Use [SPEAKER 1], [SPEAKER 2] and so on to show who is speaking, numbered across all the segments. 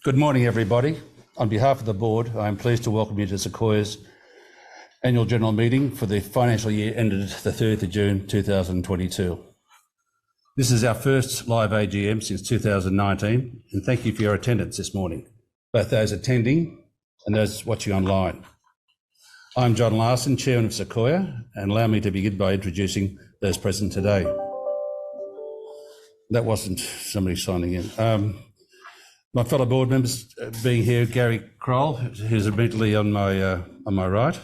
[SPEAKER 1] Good morning, everybody. On behalf of the board, I am pleased to welcome you to Sequoia's annual general meeting for the financial year ended the 3rd of June 2022. This is our first live AGM since 2019, and thank you for your attendance this morning, both those attending and those watching online. I'm John Larsen, Chairman of Sequoia, and allow me to begin by introducing those present today. That wasn't somebody signing in. My fellow board members being here, Garry Crole, who's immediately on my right,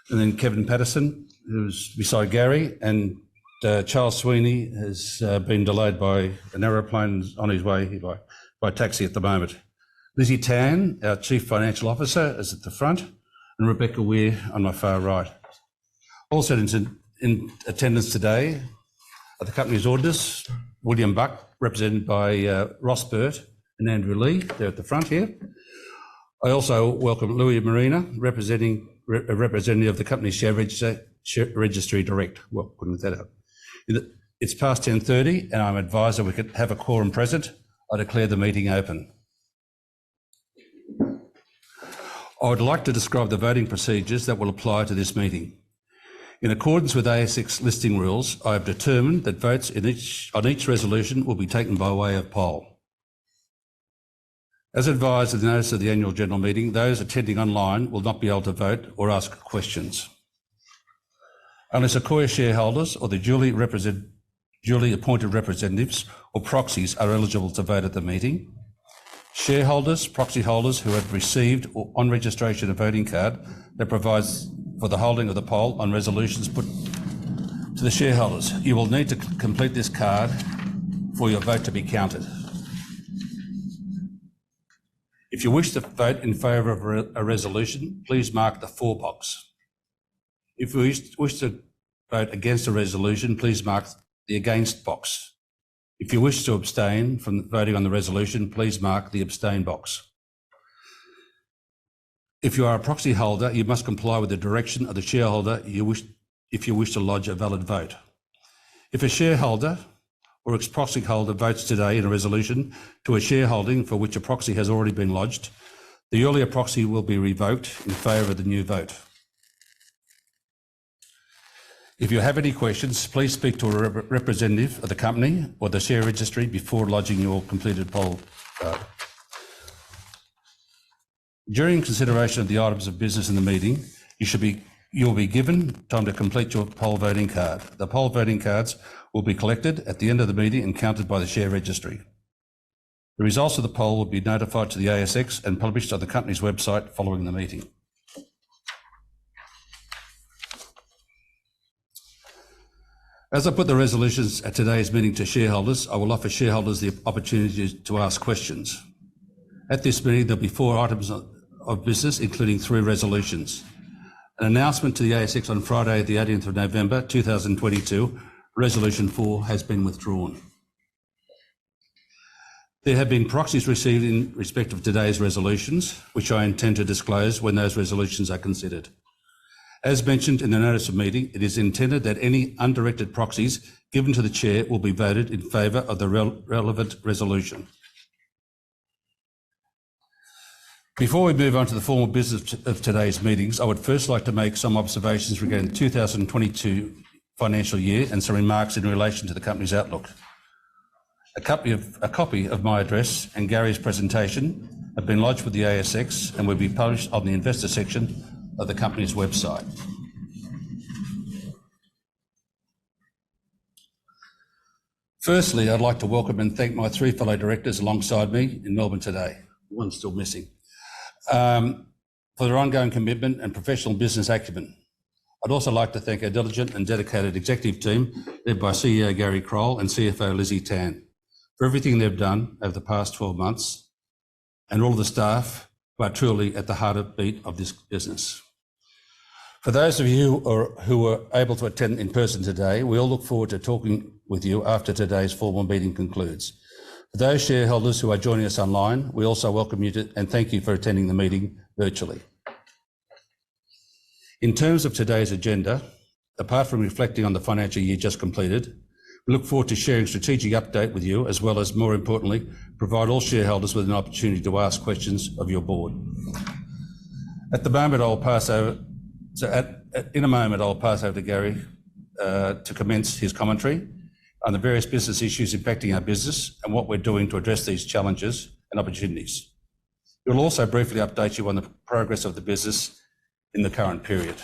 [SPEAKER 1] and then Kevin Patterson, who's beside Garry, and Charles Sweeney has been delayed by an aeroplane on his way here by taxi at the moment. Lizzie Tan, our Chief Financial Officer, is at the front, and Rebecca Weir on my far right. Also in attendance today are the company's auditors, William Buck, represented by Ross Burt and Andrew Lee, they're at the front here. I also welcome Louis Marina, a representative of the company's share registry direct. Well, putting that up. It's past 10:30 and I'm advised that we could have a quorum present. I declare the meeting open. I would like to describe the voting procedures that will apply to this meeting. In accordance with ASX listing rules, I have determined that votes on each resolution will be taken by way of poll. As advised in the notice of the annual general meeting, those attending online will not be able to vote or ask questions. Only Sequoia shareholders or the duly appointed representatives or proxies are eligible to vote at the meeting. Shareholders, proxy holders who have received or on registration a voting card that provides for the holding of the poll on resolutions put to the shareholders. You will need to complete this card for your vote to be counted. If you wish to vote in favour of a resolution, please mark the for box. If you wish to vote against a resolution, please mark the against box. If you wish to abstain from voting on the resolution, please mark the abstain box. If you are a proxy holder, you must comply with the direction of the shareholder if you wish to lodge a valid vote. If a shareholder or ex-proxy holder votes today in a resolution to a shareholding for which a proxy has already been lodged, the earlier proxy will be revoked in favour of the new vote. If you have any questions, please speak to a representative of the company or the share registry before lodging your completed poll card. During consideration of the items of business in the meeting, you will be given time to complete your poll voting card. The poll voting cards will be collected at the end of the meeting and counted by the share registry. The results of the poll will be notified to the ASX and published on the company's website following the meeting. As I put the resolutions at today's meeting to shareholders, I will offer shareholders the opportunity to ask questions. At this meeting, there'll be 4 items of business, including 3 resolutions. An announcement to the ASX on Friday, the 18th of November 2022, Resolution 4 has been withdrawn. There have been proxies received in respect of today's resolutions, which I intend to disclose when those resolutions are considered. As mentioned in the notice of meeting, it is intended that any undirected proxies given to the chair will be voted in favour of the relevant resolution. Before we move on to the formal business of today's meetings, I would first like to make some observations regarding the 2022 financial year and some remarks in relation to the company's outlook. A copy of my address and Garry's presentation have been lodged with the ASX and will be published on the investor section of the company's website. Firstly, I'd like to welcome and thank my 3 fellow directors alongside me in Melbourne today. One's still missing. For their ongoing commitment and professional business acumen. I'd also like to thank our diligent and dedicated executive team led by CEO Garry Crole and CFO Lizzie Tan for everything they've done over the past 12 months, and all the staff who are truly at the heartbeat of this business. For those of you who were able to attend in person today, we all look forward to talking with you after today's formal meeting concludes. For those shareholders who are joining us online, we also welcome you and thank you for attending the meeting virtually. In terms of today's agenda, apart from reflecting on the financial year just completed, We look forward to sharing a strategic update with you, as well as, more importantly, provide all shareholders with an opportunity to ask questions of your board. At the moment, I'll pass over. In a moment, I'll pass over to Garry to commence his commentary on the various business issues impacting our business and what we're doing to address these challenges and opportunities. We'll also briefly update you on the progress of the business in the current period.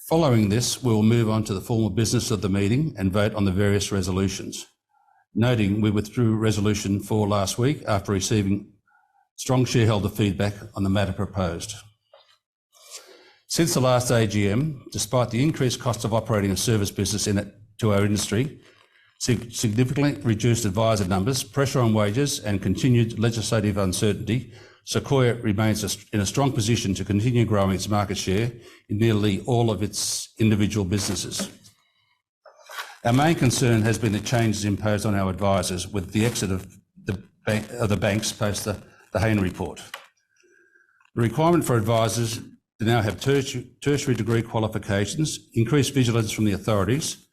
[SPEAKER 1] Following this, we will move on to the formal business of the meeting and vote on the various resolutions. Noting we withdrew Resolution 4 last week after receiving strong shareholder feedback on the matter proposed. Since the last AGM, despite the increased cost of operating a service business to our industry, significantly reduced advisor numbers, pressure on wages and continued legislative uncertainty, Sequoia remains in a strong position to continue growing its market share in nearly all of its individual businesses. Our main concern has been the changes imposed on our advisors with the exit of the banks post the Hayne report. The requirement for advisors to now have tertiary degree qualifications, increased vigilance from the authorities,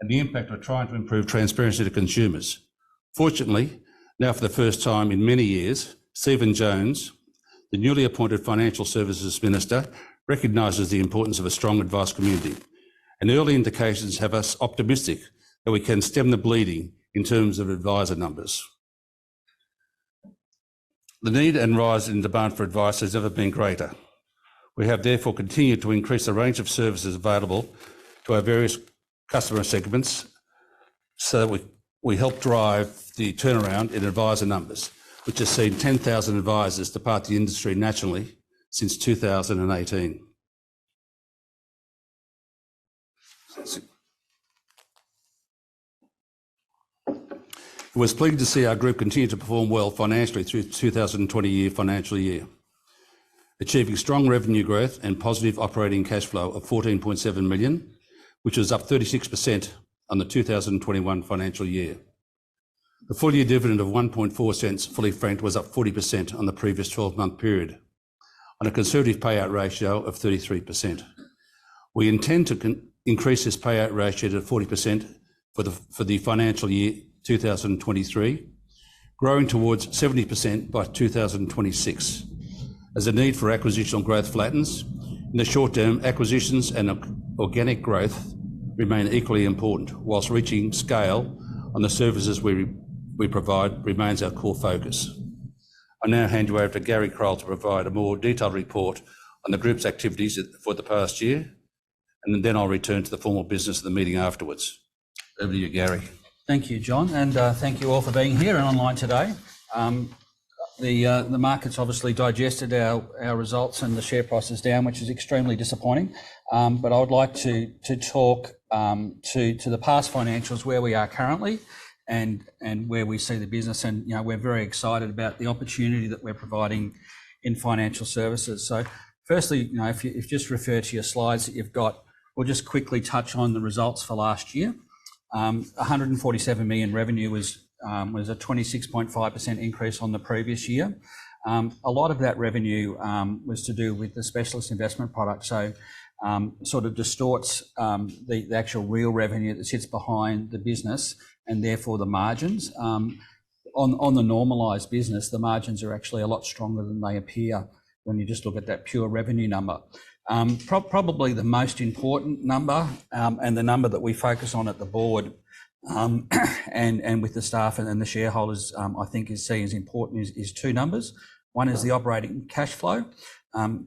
[SPEAKER 1] and the impact of trying to improve transparency to consumers. Fortunately, now for the first time in many years, Stephen Jones, the newly appointed Financial Services Minister, recognises the importance of a strong advice community, and early indications have us optimistic that we can stem the bleeding in terms of advisor numbers. The need and rise in demand for advice has never been greater. We have therefore continued to increase the range of services available to our various customer segments so that we help drive the turnaround in advisor numbers, which has seen 10,000 advisors depart the industry nationally since 2018. It was pleasing to see our group continue to perform well financially through the 2020 financial year, achieving strong revenue growth and positive operating cash flow of 14.7 million, which was up 36% on the 2021 financial year. The full year dividend of 1.4 fully franked was up 40% on the previous 12-month period, on a conservative payout ratio of 33%. We intend to increase this payout ratio to 40% for the financial year 2023, growing towards 70% by 2026. As the need for acquisitional growth flattens, in the short term, acquisitions and organic growth remain equally important, whilst reaching scale on the services we provide remains our core focus. I now hand you over to Garry Crole to provide a more detailed report on the group's activities for the past year, and then I'll return to the formal business of the meeting afterwards. Over to you, Garry.
[SPEAKER 2] Thank you, John, and thank you all for being here and online today. The market's obviously digested our results and the share price is down, which is extremely disappointing. But I would like to talk to the past financials, where we are currently, and where we see the business. And we're very excited about the opportunity that we're providing in financial services. So, firstly, if you just refer to your slides that you've got, we'll just quickly touch on the results for last year. 147 million revenue was a 26.5% increase on the previous year. A lot of that revenue was to do with the specialist investment product, so sort of distorts the actual real revenue that sits behind the business, and therefore the margins. On the normalised business, the margins are actually a lot stronger than they appear when you just look at that pure revenue number. Probably the most important number, and the number that we focus on at the board, and with the staff and the shareholders, I think is seen as important, is two numbers. One is the operating cash flow.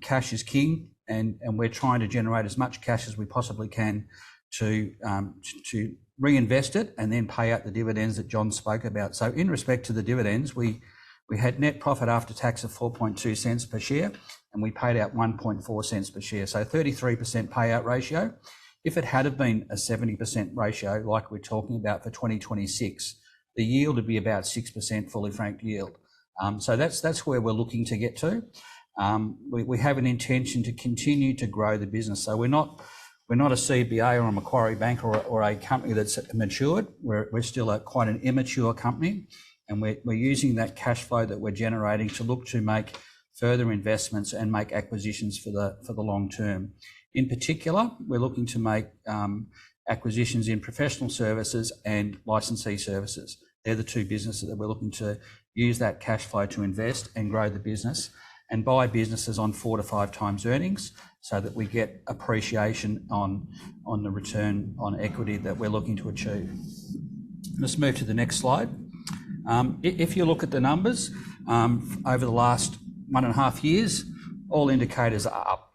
[SPEAKER 2] Cash is king, and we're trying to generate as much cash as we possibly can to reinvest it and then pay out the dividends that John spoke about. So in respect to the dividends, we had net profit after tax of 4.2 per share, and we paid out 1.4 per share, so 33% payout ratio. If it had been a 70% ratio, like we're talking about for 2026, the yield would be about 6% fully franked yield. So that's where we're looking to get to. We have an intention to continue to grow the business. So we're not a CBA or a Macquarie Bank or a company that's matured. We're still quite an immature company, and we're using that cash flow that we're generating to look to make further investments and make acquisitions for the long term. In particular, we're looking to make acquisitions in professional services and licensee services. They're the two businesses that we're looking to use that cash flow to invest and grow the business and buy businesses on 4 to 5 times earnings so that we get appreciation on the return on equity that we're looking to achieve. Let's move to the next slide. If you look at the numbers over the last 1.5 years, all indicators are up.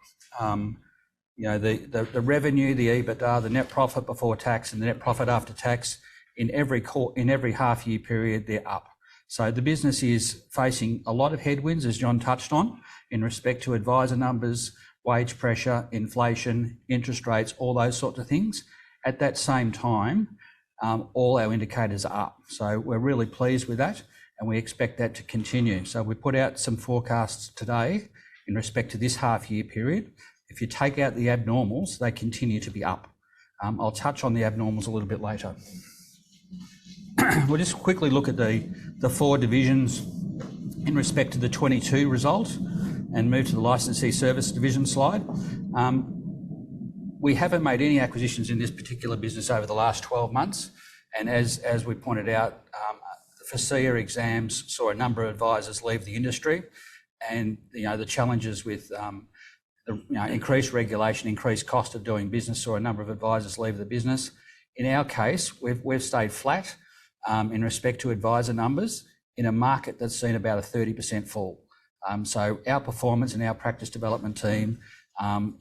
[SPEAKER 2] The revenue, the EBITDA, the net profit before tax and the net profit after tax in every half year period, they're up. So the business is facing a lot of headwinds, as John touched on, in respect to advisor numbers, wage pressure, inflation, interest rates, all those sorts of things. At that same time, all our indicators are up. So we're really pleased with that and we expect that to continue. So we put out some forecasts today in respect to this half year period. If you take out the abnormals, they continue to be up. I'll touch on the abnormals a little bit later. We'll just quickly look at the 4 divisions in respect to the 22 result and move to the licensee service division slide. We haven't made any acquisitions in this particular business over the last 12 months. And as we pointed out, the FASEA exams saw a number of advisors leave the industry, and the challenges with increased regulation, increased cost of doing business saw a number of advisors leave the business. In our case, we've stayed flat in respect to advisor numbers in a market that's seen about a 30% fall. So our performance and our practice development team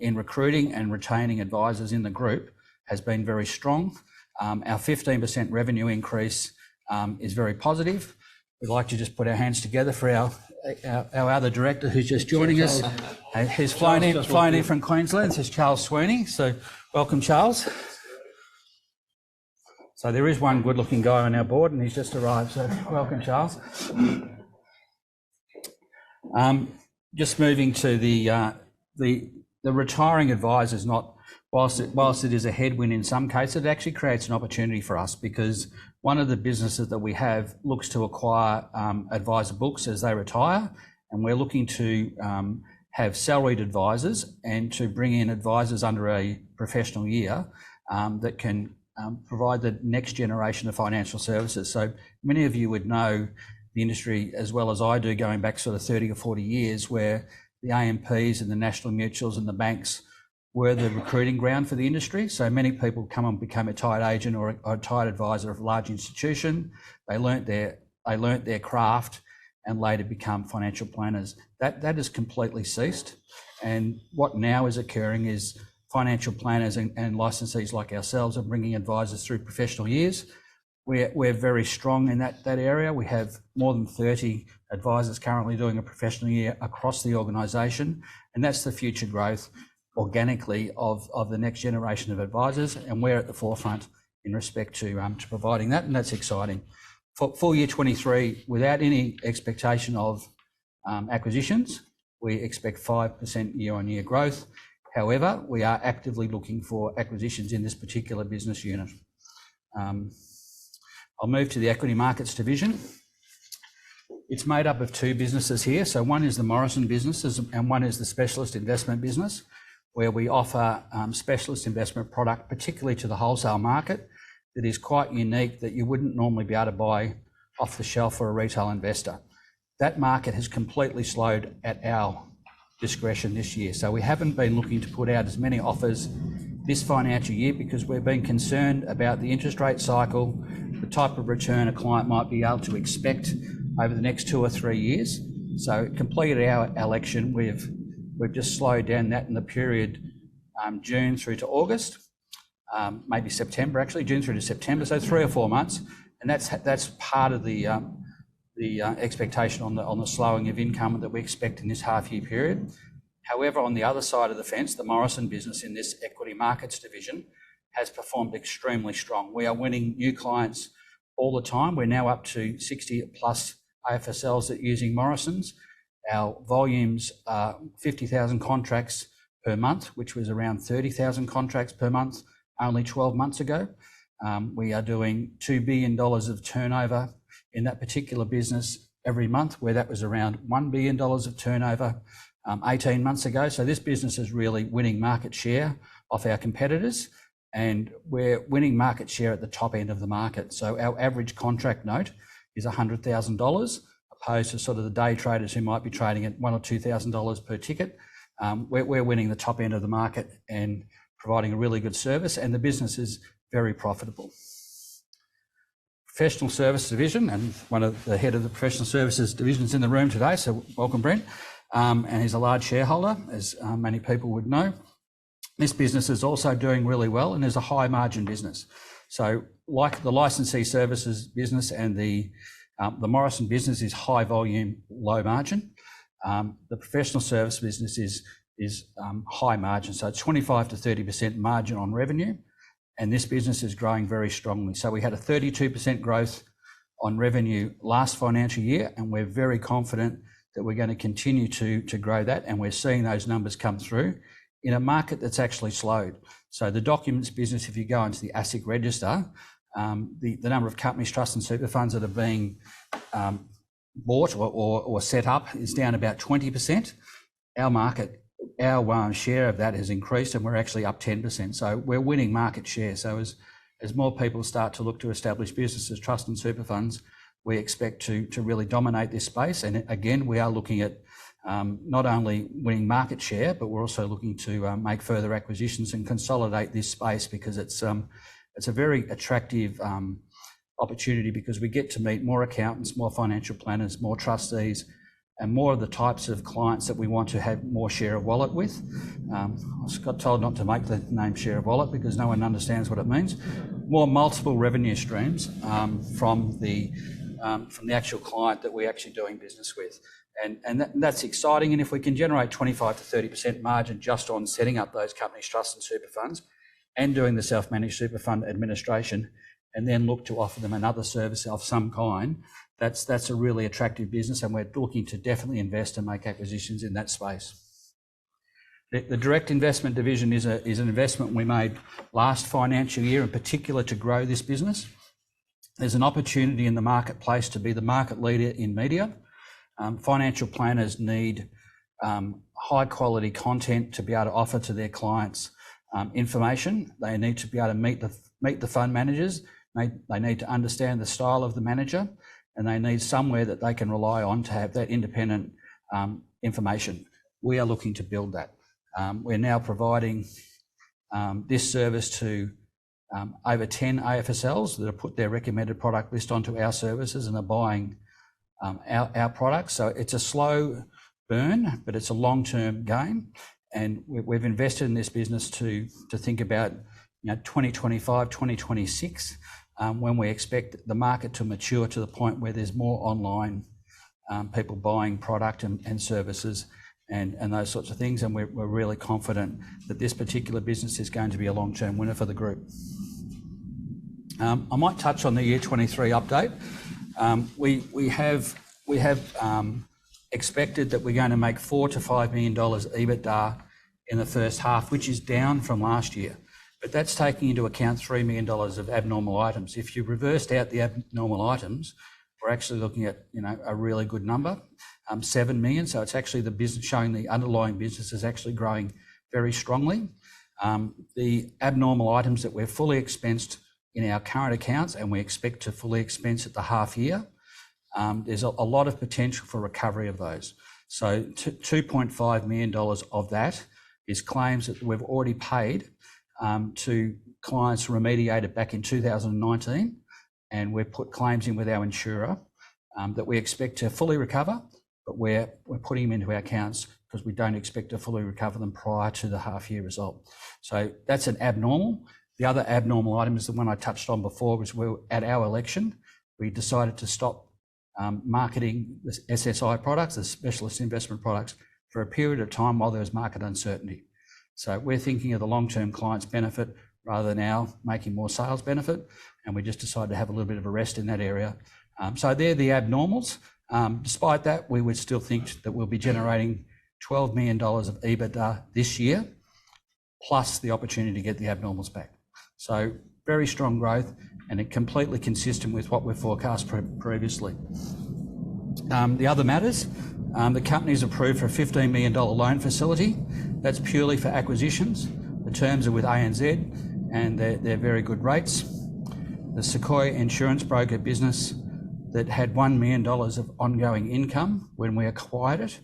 [SPEAKER 2] in recruiting and retaining advisors in the group has been very strong. Our 15% revenue increase is very positive. We'd like to just put our hands together for our other director who's just joining us. He's flown in from Queensland. This is Charles Sweeney. So welcome, Charles. So there is one good-looking guy on our board, and he's just arrived. So welcome, Charles. Just moving to the retiring advisors. Whilst it is a headwind in some cases, it actually creates an opportunity for us because one of the businesses that we have looks to acquire advisor books as they retire, and we're looking to have salaried advisors and to bring in advisors under a professional year that can provide the next generation of financial services. So many of you would know the industry as well as I do, going back sort of 30 or 40 years, where the AMPs and the national mutuals and the banks were the recruiting ground for the industry. So many people come and become a retired agent or a retired advisor of a large institution. They learnt their craft and later become financial planners. That has completely ceased. And what now is occurring is financial planners and licensees like ourselves are bringing advisors through professional years. We're very strong in that area. We have more than 30 advisors currently doing a professional year across the organisation, and that's the future growth organically of the next generation of advisors, and we're at the forefront in respect to providing that, and that's exciting. For full year 23, without any expectation of acquisitions, we expect 5% year-on-year growth. However, we are actively looking for acquisitions in this particular business unit. I'll move to the equity markets division. It's made up of 2 businesses here. So one is the Morrison businesses and one is the specialist investment business, where we offer specialist investment product, particularly to the wholesale market, that is quite unique, that you wouldn't normally be able to buy off the shelf for a retail investor. That market has completely slowed at our discretion this year. So we haven't been looking to put out as many offers this financial year because we've been concerned about the interest rate cycle, the type of return a client might be able to expect over the next 2 or 3 years. So completed our election, we've just slowed down that in the period June through to August, maybe September actually, June through to September, so 3 or 4 months, and that's part of the expectation on the slowing of income that we expect in this half year period. However, on the other side of the fence, the Morrison business in this equity markets division has performed extremely strong. We are winning new clients all the time. We're now up to 60 plus AFSLs that are using Morrison's. Our volumes are 50,000 contracts per month, which was around 30,000 contracts per month only 12 months ago. We are doing $2 billion of turnover in that particular business every month, where that was around $1 billion of turnover 18 months ago. So this business is really winning market share off our competitors, and we're winning market share at the top end of the market. So our average contract note is $100,000, opposed to sort of the day traders who might be trading at $1,000 or $2,000 per ticket. We're winning the top end of the market and providing a really good service, and the business is very profitable. Professional Services Division, and one of the head of the Professional Services Division is in the room today, so welcome, Brent. And he's a large shareholder, as many people would know. This business is also doing really well and is a high margin business. So like the licensee services business and the Morrison business is high volume, low margin. The professional service business is high margin, so 25 to 30% margin on revenue, and this business is growing very strongly. So we had a 32% growth on revenue last financial year, and we're very confident that we're going to continue to grow that, and we're seeing those numbers come through in a market that's actually slowed. So the documents business, if you go into the ASIC register, the number of companies, trusts and super funds that are being bought or set up is down about 20%. Our market, our share of that has increased, and we're actually up 10%. So we're winning market share. So as more people start to look to establish businesses, trust and super funds, we expect to really dominate this space. And again, we are looking at not only winning market share, but we're also looking to make further acquisitions and consolidate this space, because it's a very attractive opportunity, because we get to meet more accountants, more financial planners, more trustees, and more of the types of clients that we want to have more share of wallet with. I got told not to make the name share of wallet because no one understands what it means. More multiple revenue streams from the actual client that we're actually doing business with. And that's exciting. And if we can generate 25 to 30% margin just on setting up those companies, trusts and super funds, and doing the self-managed super fund administration, and then look to offer them another service of some kind, that's a really attractive business, and we're looking to definitely invest and make acquisitions in that space. The direct investment division is an investment we made last financial year, in particular to grow this business. There's an opportunity in the marketplace to be the market leader in media. Financial planners need high quality content to be able to offer to their clients information. They need to be able to meet the fund managers. They need to understand the style of the manager, and they need somewhere that they can rely on to have that independent information. We are looking to build that. We're now providing this service to over 10 AFSLs that have put their recommended product list onto our services and are buying our products. So it's a slow burn, but it's a long-term game, and we've invested in this business to think about 2025, 2026, when we expect the market to mature to the point where there's more online people buying product and services and those sorts of things. And we're really confident that this particular business is going to be a long-term winner for the group. I might touch on the year 23 update. We have expected that we're going to make $4 to $5 million EBITDA in the first half, which is down from last year. But that's taking into account $3 million of abnormal items. If you reversed out the abnormal items, we're actually looking at a really good number, $7 million. So it's actually the business showing the underlying business is actually growing very strongly. The abnormal items that we're fully expensed in our current accounts, and we expect to fully expense at the half year, there's a lot of potential for recovery of those. So $2.5 million of that is claims that we've already paid to clients remediated back in 2019, and we've put claims in with our insurer that we expect to fully recover, but we're putting them into our accounts because we don't expect to fully recover them prior to the half year result. So that's an abnormal. The other abnormal item is the one I touched on before, was at our election, we decided to stop marketing the SSI products, the specialist investment products, for a period of time while there was market uncertainty. So we're thinking of the long-term client's benefit rather than our making more sales benefit, and we just decided to have a little bit of a rest in that area. So they're the abnormals. Despite that, we would still think that we'll be generating $12 million of EBITDA this year, plus the opportunity to get the abnormals back. So very strong growth, and it completely consistent with what we've forecast previously. The other matters, The company's approved for a $15 million loan facility. That's purely for acquisitions. The terms are with ANZ and they're very good rates. The Sequoia insurance broker business that had $1 million of ongoing income when we acquired it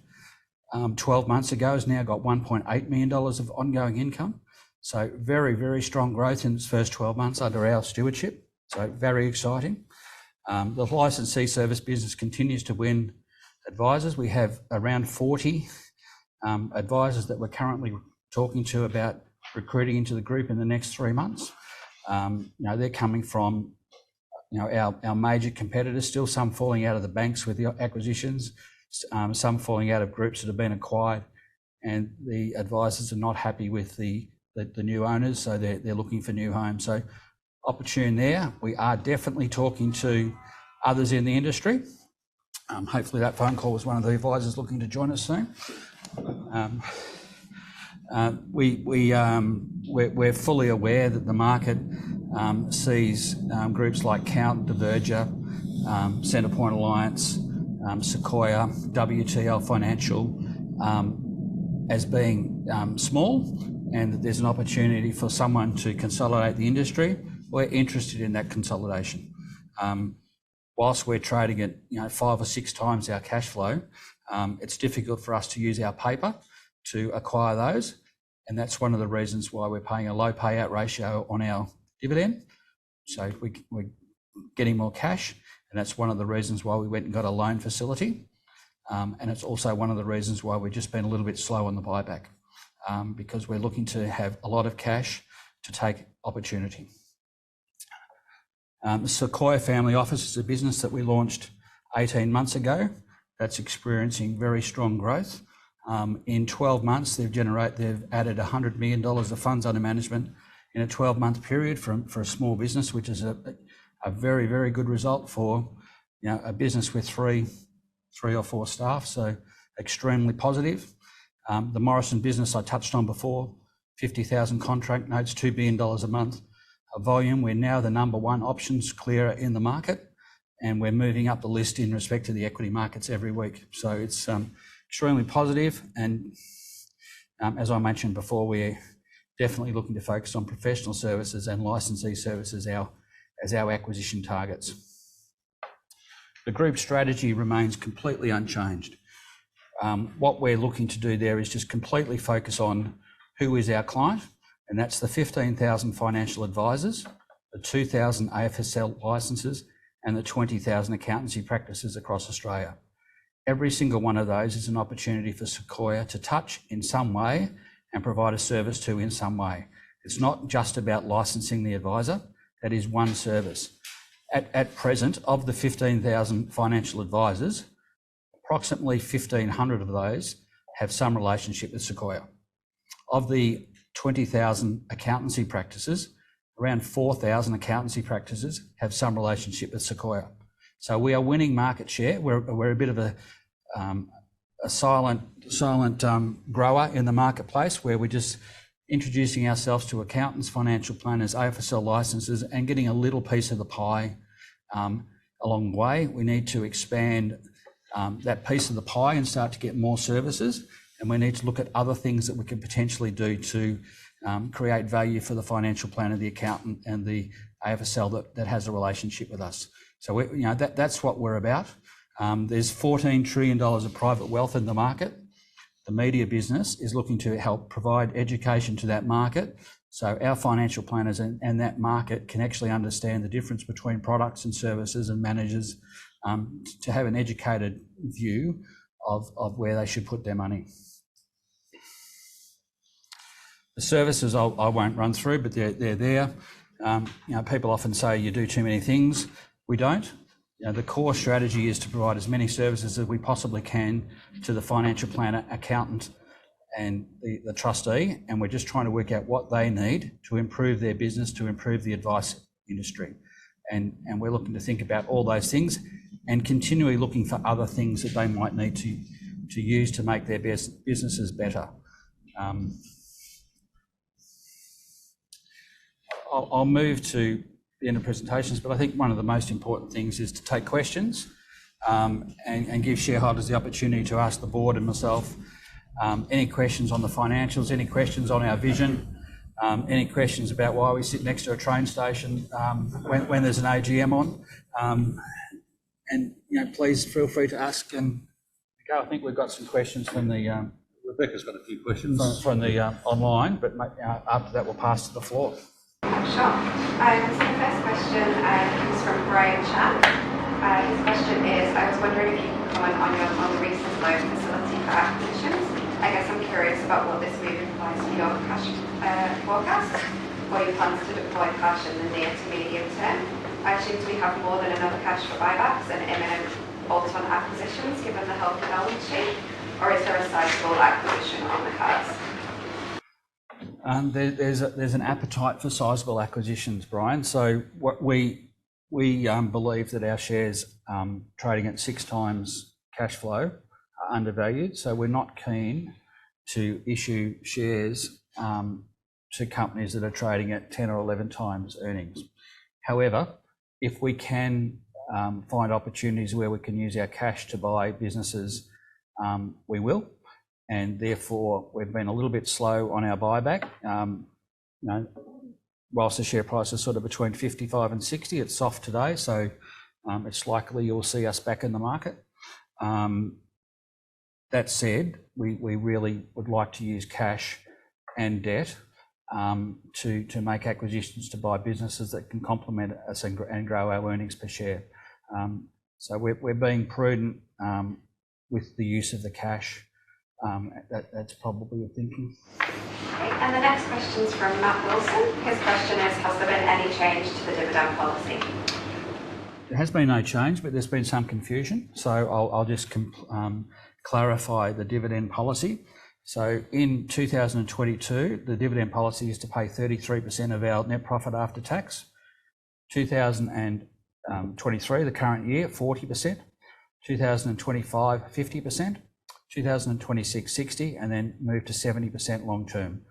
[SPEAKER 2] 12 months ago has now got $1.8 million of ongoing income. So very, very strong growth in its first 12 months under our stewardship. So very exciting. The licensee service business continues to win advisors. We have around 40 advisors that we're currently talking to about recruiting into the group in the next 3 months. They're coming from our major competitors, still some falling out of the banks with the acquisitions, some falling out of groups that have been acquired, and the advisors are not happy with the new owners, so they're looking for new homes. So opportune there. We are definitely talking to others in the industry. Hopefully that phone call was one of the advisors looking to join us soon. We're fully aware that the market sees groups like Count, Diverger, Centrepoint Alliance, Sequoia, WTL Financial as being small, and that there's an opportunity for someone to consolidate the industry. We're interested in that consolidation. Whilst we're trading at 5 or 6 times our cash flow, it's difficult for us to use our paper to acquire those, and that's one of the reasons why we're paying a low payout ratio on our dividend. So we're getting more cash, and that's one of the reasons why we went and got a loan facility. And it's also one of the reasons why we've just been a little bit slow on the buyback, because we're looking to have a lot of cash to take opportunity. The Sequoia Family Office is a business that we launched 18 months ago that's experiencing very strong growth. In 12 months, they've added $100 million of funds under management in a 12-month period for a small business, which is a very, very good result for a business with three or four staff. So extremely positive. The Morrison business I touched on before, 50,000 contract notes, $2 billion a month of volume. We're now the #1 options clearer in the market, and we're moving up the list in respect to the equity markets every week. So it's extremely positive, and as I mentioned before, we're definitely looking to focus on professional services and licensee services as our acquisition targets. The group strategy remains completely unchanged. What we're looking to do there is just completely focus on who is our client, and that's the 15,000 financial advisors, the 2,000 AFSL licenses, and the 20,000 accountancy practices across Australia. Every single one of those is an opportunity for Sequoia to touch in some way and provide a service to in some way. It's not just about licensing the advisor. That is one service. At present, of the 15,000 financial advisors, approximately 1,500 of those have some relationship with Sequoia. Of the 20,000 accountancy practices, around 4,000 accountancy practices have some relationship with Sequoia. So we are winning market share. We're a bit of a silent grower in the marketplace, where we're just introducing ourselves to accountants, financial planners, AFSL licenses, and getting a little piece of the pie along the way. We need to expand that piece of the pie and start to get more services, and we need to look at other things that we can potentially do to create value for the financial planner, the accountant, and the AFSL that has a relationship with us. So that's what we're about. There's $14 trillion of private wealth in the market. The media business is looking to help provide education to that market, so our financial planners and that market can actually understand the difference between products and services and managers, to have an educated view of where they should put their money. The services I won't run through, but they're there. People often say you do too many things. We don't. The core strategy is to provide as many services as we possibly can to the financial planner, accountant, and the trustee, and we're just trying to work out what they need to improve their business, to improve the advice industry. And we're looking to think about all those things and continually looking for other things that they might need to use to make their businesses better. I'll move to the end of presentations, but I think one of the most important things is to take questions. and give shareholders the opportunity to ask the board and myself any questions on the financials, any questions on our vision, any questions about why we sit next to a train station when there's an AGM on. And please feel free to ask and go. I think we've got some questions from the
[SPEAKER 1] Rebecca's got a few questions
[SPEAKER 2] from the online, but after that we'll pass to the floor.
[SPEAKER 3] Sure. So the first question comes from Brian Chan. His question is, I was wondering if you could comment on the recent loan facility for acquisitions. I guess I'm curious about what this move implies for your cash forecast, or your plans to deploy cash in the near to medium term. I assume we have more than enough cash for buybacks and imminent bolt-on acquisitions given the healthy balance sheet, or is there a sizable acquisition on the cards?
[SPEAKER 2] There's an appetite for sizable acquisitions, Brian. So what we believe that our shares trading at 6 times cash flow are undervalued. So we're not keen to issue shares to companies that are trading at 10 or 11 times earnings. However, if we can find opportunities where we can use our cash to buy businesses, we will. And therefore, we've been a little bit slow on our buyback. Whilst the share price is sort of between 55 and 60, it's soft today, so it's likely you'll see us back in the market. That said, we really would like to use cash and debt to make acquisitions, to buy businesses that can complement us and grow our earnings per share. So we're being prudent with the use of the cash. That's probably your thinking.
[SPEAKER 3] Okay, and the next question is from Matt Wilson. His question is, has there been any change to the dividend policy?
[SPEAKER 2] There has been no change, but there's been some confusion. So I'll just clarify the dividend policy. So in 2022, the dividend policy is to pay 33% of our net profit after tax. 2023, the current year, 40%. 2025, 50%. 2026, 60%, and then move to 70% long term.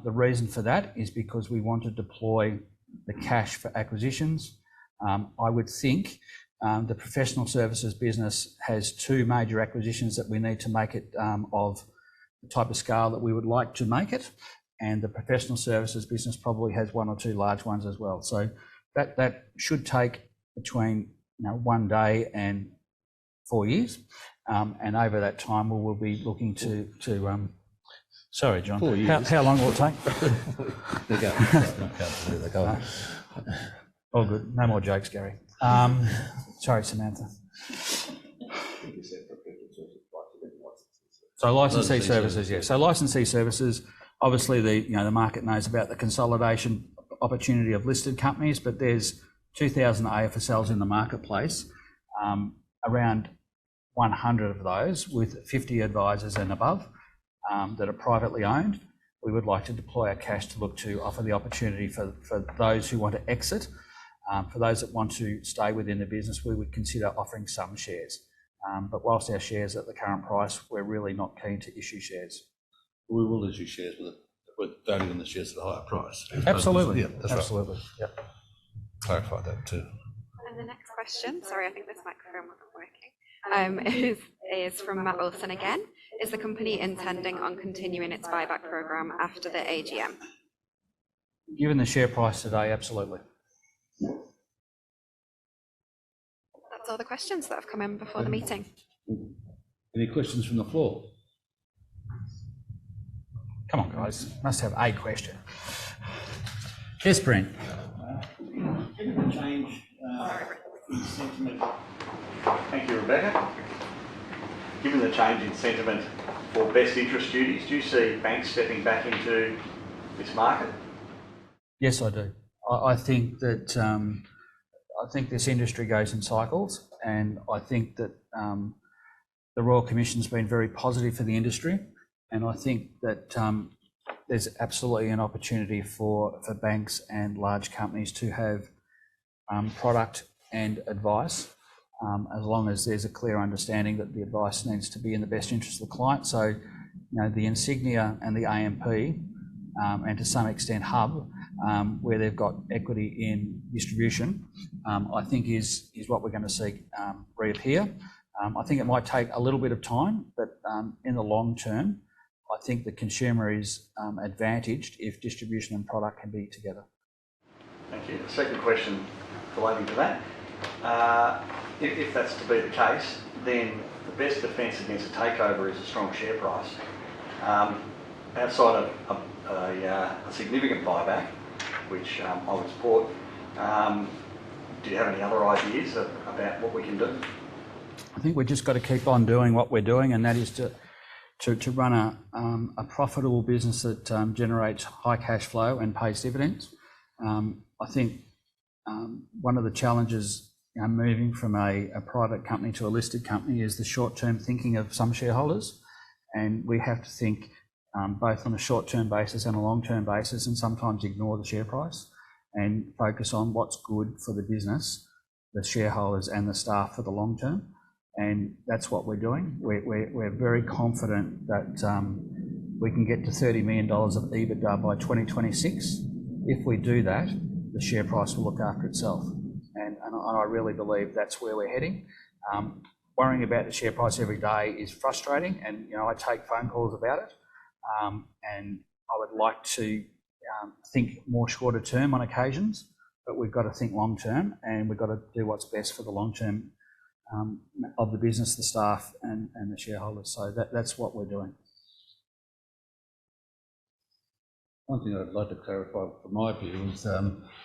[SPEAKER 2] The reason for that is because we want to deploy the cash for acquisitions. I would think the professional services business has 2 major acquisitions that we need to make it of the type of scale that we would like to make it, and the professional services business probably has 1 or 2 large ones as well. So that should take between 1 day and 4 years. And over that time, we will be looking to sorry, John.
[SPEAKER 1] 4 years.
[SPEAKER 2] How long will it take? All good. No more jokes, Garry. Sorry, Samantha. So licensee services, yes. So licensee services, obviously the market knows about the consolidation opportunity of listed companies, but there's 2,000 AFSLs in the marketplace. Around 100 of those with 50 advisors and above that are privately owned. We would like to deploy our cash to look to offer the opportunity for those who want to exit. For those that want to stay within the business, we would consider offering some shares. But whilst our shares are at the current price, we're really not keen to issue shares.
[SPEAKER 1] We will issue shares with voting on the shares at a higher price.
[SPEAKER 2] Absolutely.
[SPEAKER 1] Yeah, that's
[SPEAKER 2] absolutely.
[SPEAKER 1] Right.
[SPEAKER 2] Yep.
[SPEAKER 1] Clarify that too.
[SPEAKER 3] And the next question, sorry, I think this microphone wasn't working, is from Matt Wilson again. Is the company intending on continuing its buyback program after the AGM?
[SPEAKER 2] Given the share price today, absolutely.
[SPEAKER 3] That's all the questions that have come in before the meeting.
[SPEAKER 1] Any questions from the floor?
[SPEAKER 2] Come on, guys. Must have a question. Yes, Brent.
[SPEAKER 4] Given the change in sentiment, thank you, Rebecca. Given the change in sentiment for best interest duties, do you see banks stepping back into this market?
[SPEAKER 2] Yes, I do. I think that I think this industry goes in cycles, and I think that the Royal Commission's been very positive for the industry, and I think that there's absolutely an opportunity for banks and large companies to have product and advice, as long as there's a clear understanding that the advice needs to be in the best interest of the client. So, the Insignia and the AMP, and to some extent Hub, where they've got equity in distribution, I think is what we're going to see reappear. I think it might take a little bit of time, but in the long term, I think the consumer is advantaged if distribution and product can be together.
[SPEAKER 4] Thank you. The second question relating to that. If that's to be the case, then the best defence against a takeover is a strong share price. Outside of a significant buyback, which I would support, do you have any other ideas about what we can do?
[SPEAKER 2] I think we've just got to keep on doing what we're doing, and that is to run a profitable business that generates high cash flow and pays dividends. I think one of the challenges moving from a private company to a listed company is the short-term thinking of some shareholders, and we have to think both on a short-term basis and a long-term basis, and sometimes ignore the share price and focus on what's good for the business, the shareholders and the staff for the long term. And that's what we're doing. We're very confident that we can get to $30 million of EBITDA by 2026. If we do that, the share price will look after itself. And I really believe that's where we're heading. Worrying about the share price every day is frustrating, and I take phone calls about it. And I would like to think more shorter term on occasions, but we've got to think long term, and we've got to do what's best for the long term of the business, the staff, and the shareholders. So that's what we're doing.
[SPEAKER 1] One thing I'd like to clarify from my view is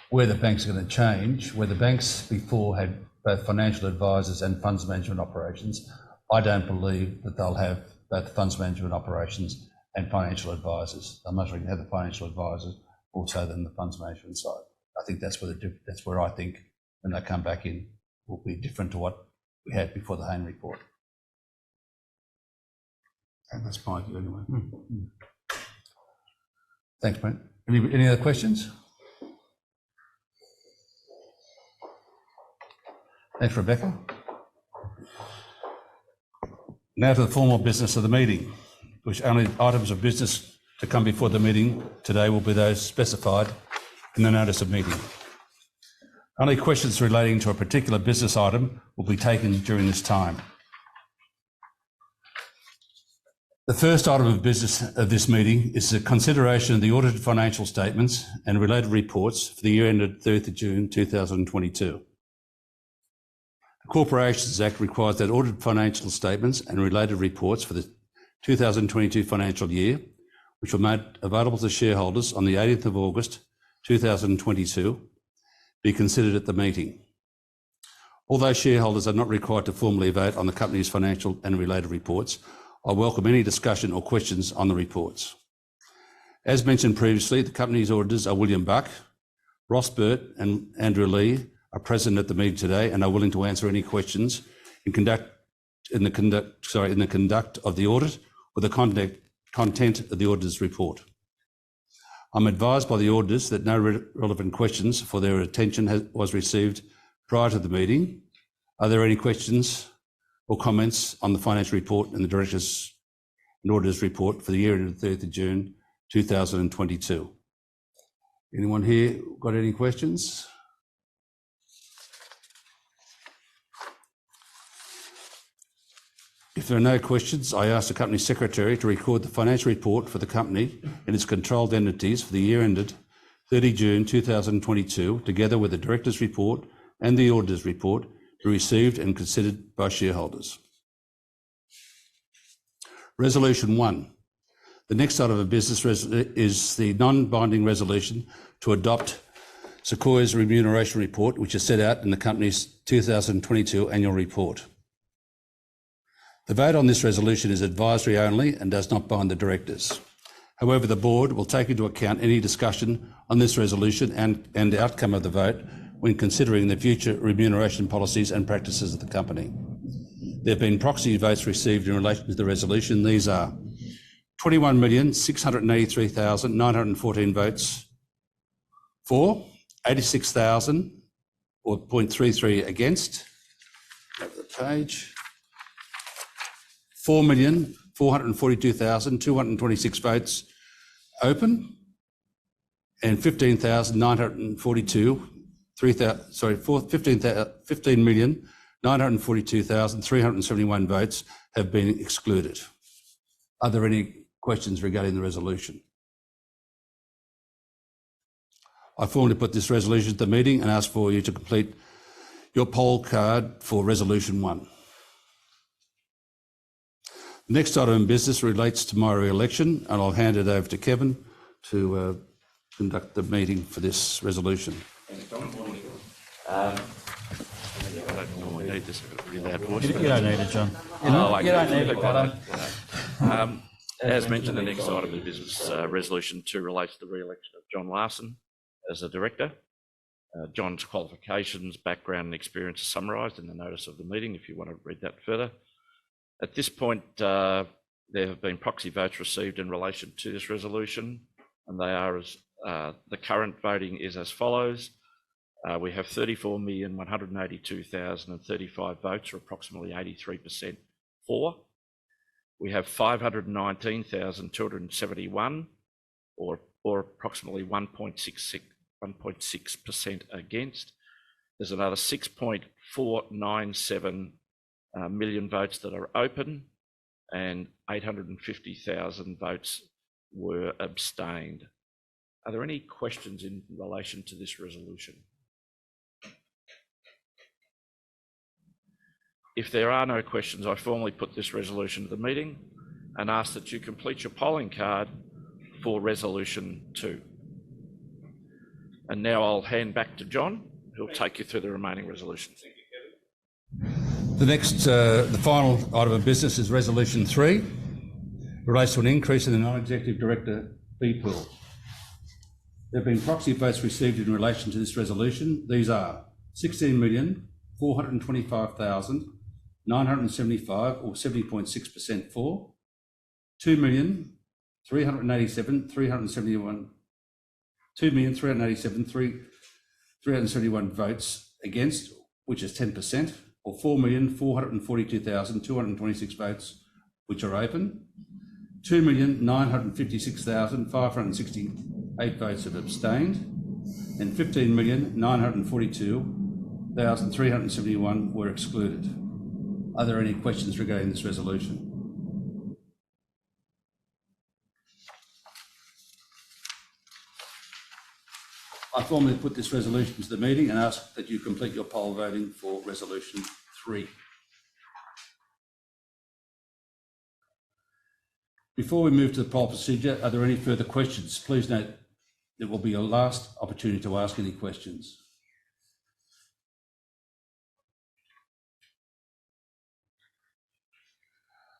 [SPEAKER 1] where the banks are going to change. Where the banks before had both financial advisors and funds management operations, I don't believe that they'll have both funds management operations and financial advisors. They'll much rather have the financial advisors also than the funds management side. I think that's where I think when they come back in will be different to what we had before the Hayne report. And that's my view anyway. Thanks, Brent. Any other questions? Thanks, Rebecca. Now to the formal business of the meeting, which only items of business to come before the meeting today will be those specified in the notice of meeting. Only questions relating to a particular business item will be taken during this time. The first item of business of this meeting is the consideration of the audited financial statements and related reports for the year ended 30th of June 2022. The Corporations Act requires that audited financial statements and related reports for the 2022 financial year, which were made available to shareholders on the 18th of August 2022, be considered at the meeting. Although shareholders are not required to formally vote on the company's financial and related reports, I welcome any discussion or questions on the reports. As mentioned previously, the company's auditors are William Buck, Ross Burt and Andrew Lee are present at the meeting today and are willing to answer any questions in the conduct of the audit or the content of the auditor's report. I'm advised by the auditors that no relevant questions for their attention was received prior to the meeting. Are there any questions or comments on the financial report and the Directors and Auditors report for the year ended 30th of June 2022? Anyone here got any questions? If there are no questions, I ask the Company Secretary to record the financial report for the company and its controlled entities for the year ended 30 June 2022, together with the Directors' report and the Auditors' report, be received and considered by shareholders. Resolution 1. The next item of business is the non-binding resolution to adopt Sequoia's remuneration report, which is set out in the company's 2022 annual report. The vote on this resolution is advisory only and does not bind the directors. However, the board will take into account any discussion on this resolution and the outcome of the vote when considering the future remuneration policies and practices of the company. There have been proxy votes received in relation to the resolution. These are 21,683,914 votes for, 86,000 or 0.33 against. Over the page. 4,442,226 votes open and 15,942,371 votes have been excluded. Are there any questions regarding the resolution? I formally put this resolution to the meeting and ask for you to complete your poll card for resolution 1. The next item of business relates to my re-election, and I'll hand it over to Kevin to conduct the meeting for this resolution.
[SPEAKER 5] Thanks, John. Morning. I don't normally need this. I've got a pretty loud voice.
[SPEAKER 2] You don't need it, John. You don't need it, Cotto.
[SPEAKER 5] As mentioned, the next item of business, resolution 2, relates to the re-election of John Larsen as a director. John's qualifications, background and experience are summarised in the notice of the meeting if you want to read that further. At this point, there have been proxy votes received in relation to this resolution, and they are as the current voting is as follows. We have 34,182,035 votes, or approximately 83% for. We have 519,271, or approximately 1.6% against. There's another 6.497 million votes that are open, and 850,000 votes were abstained. Are there any questions in relation to this resolution? If there are no questions, I formally put this resolution to the meeting and ask that you complete your polling card for resolution 2. And now I'll hand back to John, who'll take you through the remaining resolutions.
[SPEAKER 1] The next, the final item of business is resolution 3. It relates to an increase in the non-executive director fee pool. There have been proxy votes received in relation to this resolution. These are 16,425,975, or 70.6% for, 2,371 votes against, which is 10%, or 4,442,226 votes, which are open. 2,956,568 votes have abstained, and 15,942,371 were excluded. Are there any questions regarding this resolution? I formally put this resolution to the meeting and ask that you complete your poll voting for resolution 3. Before we move to the poll procedure, are there any further questions? Please note there will be a last opportunity to ask any questions.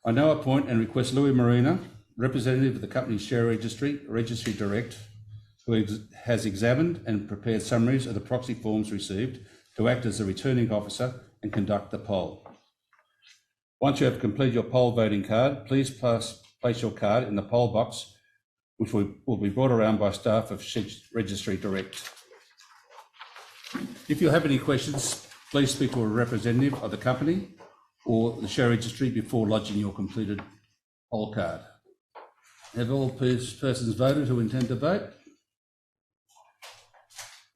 [SPEAKER 1] I now appoint and request Louis Marina, representative of the company's share registry Direct, who has examined and prepared summaries of the proxy forms received, to act as the returning officer and conduct the poll. Once you have completed your poll voting card, please place your card in the poll box, which will be brought around by staff of Registry Direct. If you have any questions, please speak to a representative of the company or the share registry before lodging your completed poll card. Have all persons voted who intend to vote?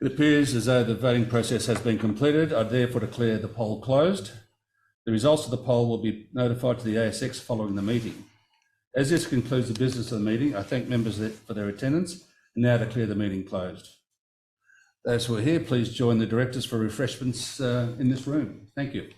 [SPEAKER 1] It appears as though the voting process has been completed. I therefore declare the poll closed. The results of the poll will be notified to the ASX following the meeting. As this concludes the business of the meeting, I thank members for their attendance and now declare the meeting closed. Those who are here, please join the directors for refreshments in this room. Thank you.